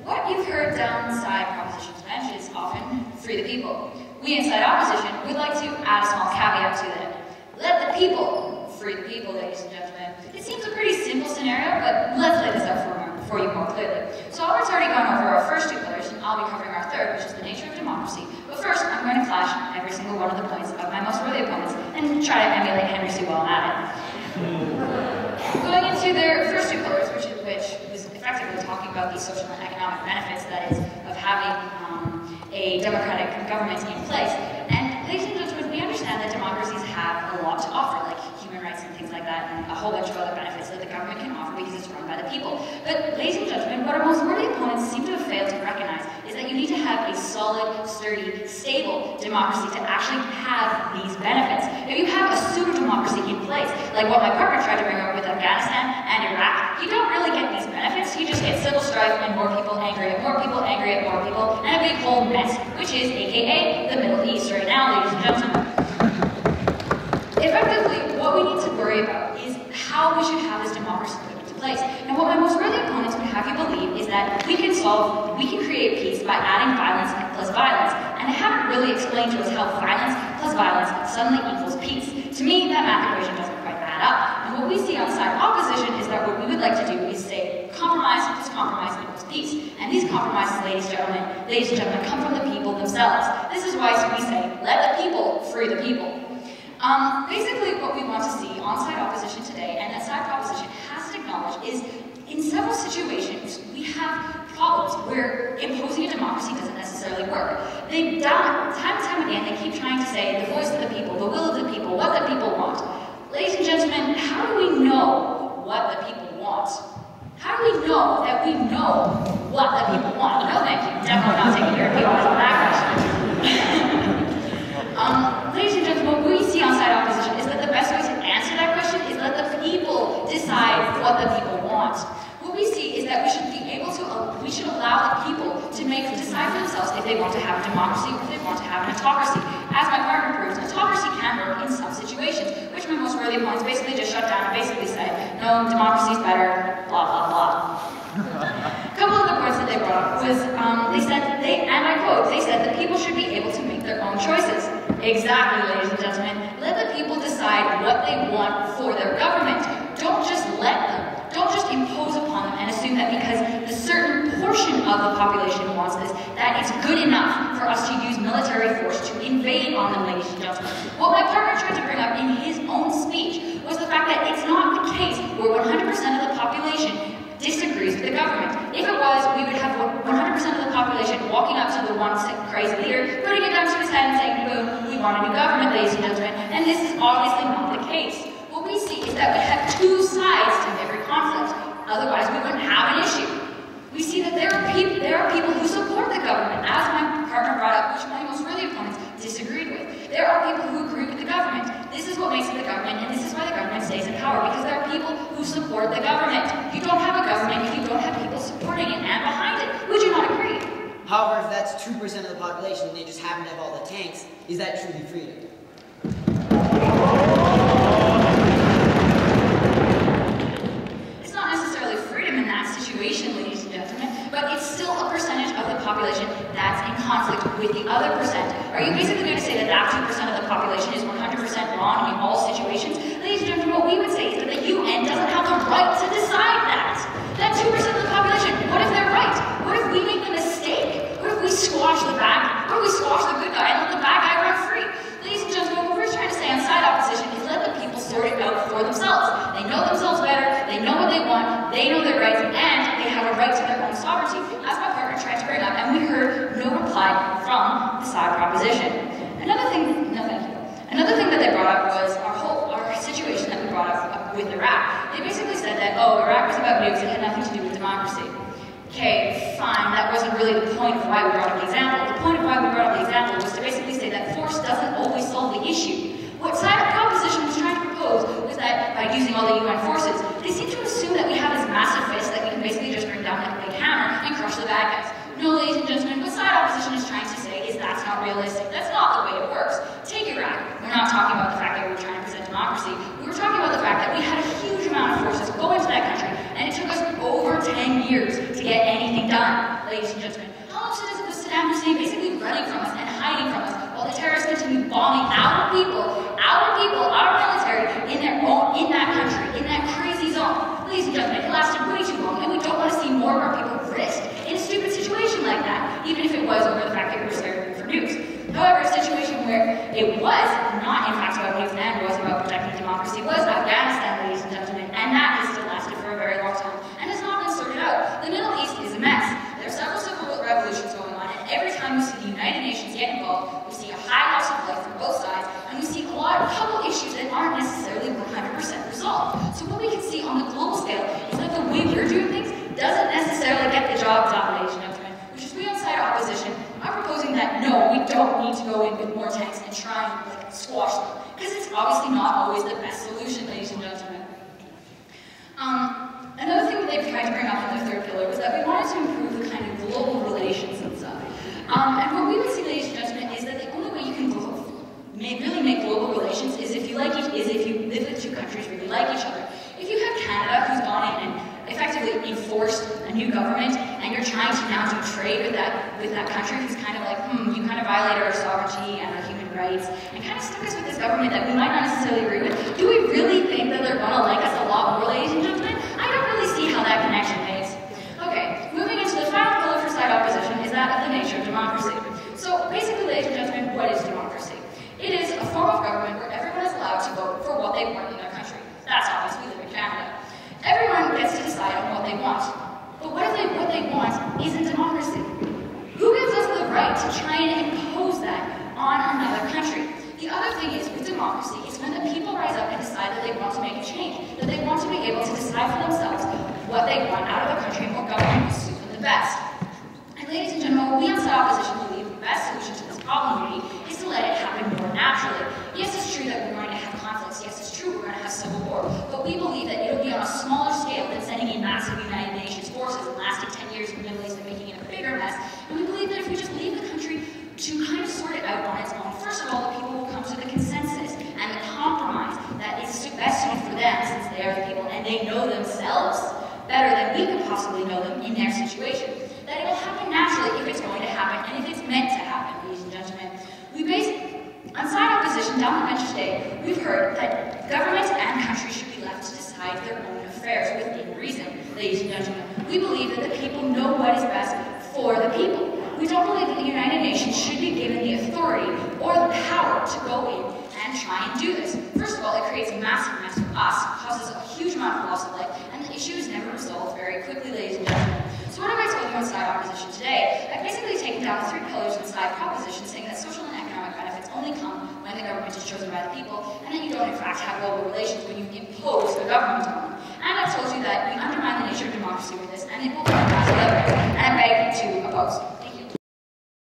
What you've heard downside propositions mentioned is often free the people. We inside opposition would like to add a small caveat to that. Let the people free the people, ladies and gentlemen. It seems a pretty simple scenario, but let's lay this out for you more clearly. So Albert's already gone over our first two pillars, and I'll be covering our third, which is the nature of democracy. But first, I'm going to clash every single one of the points of my most worthy opponents and try to emulate Henry Sue while I'm at it. Going into their first two pillars, which was effectively talking about the social and economic benefits, that is, of having a democratic government in place. And ladies and gentlemen, we understand that democracies have a lot to offer, like human rights and things like that, and a whole bunch of other benefits that the government can offer because it's run by the people. But ladies and gentlemen, what our most worthy opponents seem to have failed to recognize is that you need to have a solid, sturdy, stable democracy to actually have these benefits. If you have a pseudo-democracy in place, like what my partner tried to bring up with Afghanistan and Iraq, you don't really get these benefits. You just get civil strife and more people angry at more people, angry at more people, and a big whole mess, which is AKA the Middle East right now, ladies and gentlemen. Effectively, what we need to worry about is how we should have this democracy put into place. And what my most worthy opponents would have you believe is that we can create peace by adding violence plus violence. And they haven't really explained to us how violence plus violence suddenly equals peace. To me, that math equation doesn't quite add up. And what we see on the side of opposition is that what we would like to do is say compromise plus compromise equals peace. And these compromises, ladies and gentlemen, come from the people themselves. This is why we say, let the people free the people. Basically, what we want to see on side opposition today, and that side proposition has to acknowledge, is in several situations we have problems where imposing a democracy doesn't necessarily work. They've done it time and time again. They keep trying to say the voice of the people, the will of the people, what the people want. Ladies and gentlemen, how do we know what the people want? How do we know that we know what the people want? No, thank you. Definitely not taking your people as a backlash. Ladies and gentlemen, what we see on side opposition is that the best way to answer that question is let the people decide what the people want. What we see is that we should allow the people to decide for themselves if they want to have a democracy or if they want to have an autocracy. As my partner proves, an autocracy can work in some situations, which my most worthy opponents basically just shut down and basically said, no, democracy's better, blah, blah, blah. A couple of the points that they brought up was, and I quote, they said that people should be able to make their own choices. Exactly, ladies and gentlemen. Let the people decide what they want for their government. Don't just let them. Don't just impose upon them and assume that because a certain portion of the population wants this, that it's good enough for us to use military force to invade on them, ladies and gentlemen. What my partner tried to bring up in his own speech was the fact that it's not the case where 100% of the population disagrees with the government. If it was, we would have 100% of the population walking up to the one crazy leader, putting a gun to his head and saying, boom, we want a new government, ladies and gentlemen. And this is obviously not the case. What we see is that we have two sides to every conflict. Otherwise, we wouldn't have an issue. We see that there are people who support the government, as my partner brought up, which my most worthy opponents disagreed with. There are people who agree with the government. This is what makes it the government, and this is why the government stays in power, because there are people who support the government. You don't have a government if you don't have people supporting it and behind it. Would you not agree? However, if that's 2% of the population and they just happen to have all the tanks, is that truly freedom? It's not necessarily freedom in that situation, ladies and gentlemen, but it's still a percentage of the population that's in conflict with the other percent. Are you basically going to say that that 2% of the population is 100% wrong in all situations? Ladies and gentlemen, what we would say is that the UN doesn't have the right to decide that. That 2% of the population, what if they're right? What if we make the mistake? What if we squash the bad? What if we squash the good guy and let the bad guy run free? Ladies and gentlemen, what we're trying to say on side opposition is let the people sort it out for themselves. They know themselves better, they know what they want, they know their rights, and they have a right to their own sovereignty, as my partner tried to bring up, and we heard no reply from the side proposition. Another thing that they brought up was our situation that we brought up with Iraq. They basically said that, oh, Iraq was about nukes, it had nothing to do with democracy. Okay, fine, that wasn't really the point of why we brought up the example. The point of why we brought up the example was to basically say that force doesn't always solve the issue. What side of proposition was trying to propose was that by using all the UN forces, they seem to assume that we have this massive fist that we can basically just bring down like a big hammer and crush the bad guys. No, ladies and gentlemen, what side opposition is trying to say is that's not realistic. That's not the way it works. Take Iraq. We're not talking about the fact that we were trying to present democracy. We were talking about the fact that we had a huge amount of forces go into that country, and it took us over 10 years to get anything done. Ladies So what we can see on the global scale is that the way we're doing things doesn't necessarily get the job done, ladies and gentlemen, which is we on side opposition are proposing that no, we don't need to go in with more tanks and try and squash them, because it's obviously not always the best solution, ladies and gentlemen. Another thing that they've tried to bring up in the third pillar was that we wanted to improve the kind of global relations inside. And what we would see, ladies and gentlemen, is that the only way you can really make global relations is if you live with two countries really like each other. If you have Canada, who's gone in and effectively enforced a new government, and you're trying to now do trade with that country who's kind of like, you kind of violated our sovereignty and our human rights, and kind of stuck us with this government that we might not necessarily agree with, do we really think that they're going to like us a lot more, ladies and gentlemen? I don't really see how that connection makes. Okay, moving into the final pillar for side opposition is that of the nature of democracy. So basically, ladies and gentlemen, what is democracy? It is a form of government where everyone is allowed to vote for what they want in their country. That's obvious, we live in Canada. Everyone gets to decide on what they want. But what if what they want isn't democracy? Who gives us the right to try and impose that on another country? The other thing is, with democracy, is when the people rise up and decide that they want to make a change, that they want to be able to decide for themselves what they want out of the country and what government will suit them the best. And ladies and gentlemen, we on side opposition believe the best solution to this problem really is to let it happen more naturally. Yes, it's true that we're going to have conflicts. Yes, it's true we're going to have civil war. But we believe that it'll be on a smaller scale than sending in massive United Nations forces and lasting 10 years in the Middle East and making it a bigger mess. And we believe that if we just leave the country to kind of sort it out on its own, first of all, the people will come to the consensus and the compromise that is best suited for them, since they are the people and they know themselves better than we could possibly know them in their situation. That it will happen naturally if it's going to happen and if it's meant to happen, ladies and gentlemen. On side opposition, down the bench today, we've heard that governments and countries should be left to decide their own affairs within reason, ladies and gentlemen. We believe that the people know what is best for the people. We don't believe that the United Nations should be given the authority or the power to go in and try and do this. First of all, it creates a massive mess for us, causes a huge amount of loss of life, and the issue is never resolved very quickly, ladies and gentlemen. So what have I told you on side opposition today? I've basically taken down the 3 pillars on side proposition, saying that social and economic benefits only come when the government is chosen by the people, and that you don't in fact have global relations when you impose the government on them. And I've told you that we undermine the nature of democracy with this, and it will come back to the and I beg you to oppose.